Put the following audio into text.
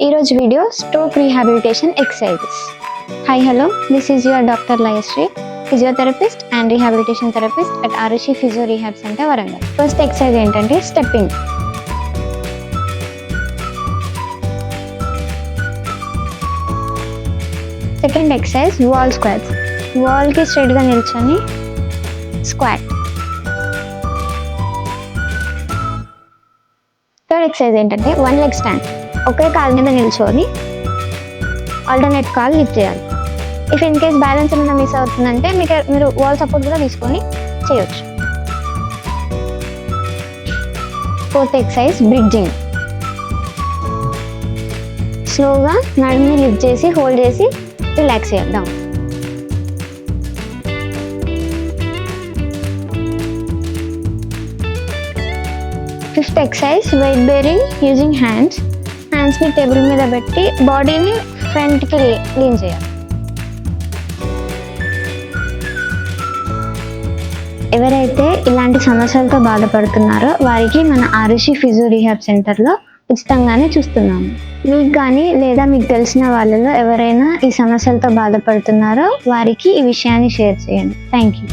ఈరోజు video stroke rehabilitation exercises. Hi hello, this is your doctor Layasri, physiotherapist and rehabilitation therapist at ఆర్ఎషి physio rehab center Warangal. First exercise ఏంటంటే stepping. Second exercise wall squats. వాల్కి స్ట్రైట్గా నిల్చొని squat. Third exercise ఏంటంటే one leg stand. ఒకే కాలు మీద నిల్చొని ఆల్టర్నేట్ కాల్ లిఫ్ట్ చేయాలి. ఇఫ్ ఇన్ కేస్ బ్యాలెన్స్ ఏమైనా మిస్ అవుతుందంటే మీరు వాల్ సపోర్ట్ కూడా తీసుకొని చేయొచ్చు. Fourth exercise bridging. స్లోగా నడుముని లిఫ్ట్ చేసి హోల్డ్ చేసి రిలాక్స్ చేద్దాం. Fifth exercise weight bearing using హ్యాండ్స్ని టేబుల్ మీద పెట్టి బాడీని ఫ్రంట్కి లీన్ చేయాలి. ఎవరైతే ఇలాంటి సమస్యలతో బాధపడుతున్నారో వారికి మన ఆర్ఎషి ఫిజియో రీహాబ్ సెంటర్లో ఉచితంగానే చూస్తున్నాము. మీకు కానీ లేదా మీకు తెలిసిన వాళ్ళలో ఎవరైనా ఈ సమస్యలతో బాధపడుతున్నారో వారికి ఈ విషయాన్ని షేర్ చేయండి. Thank you.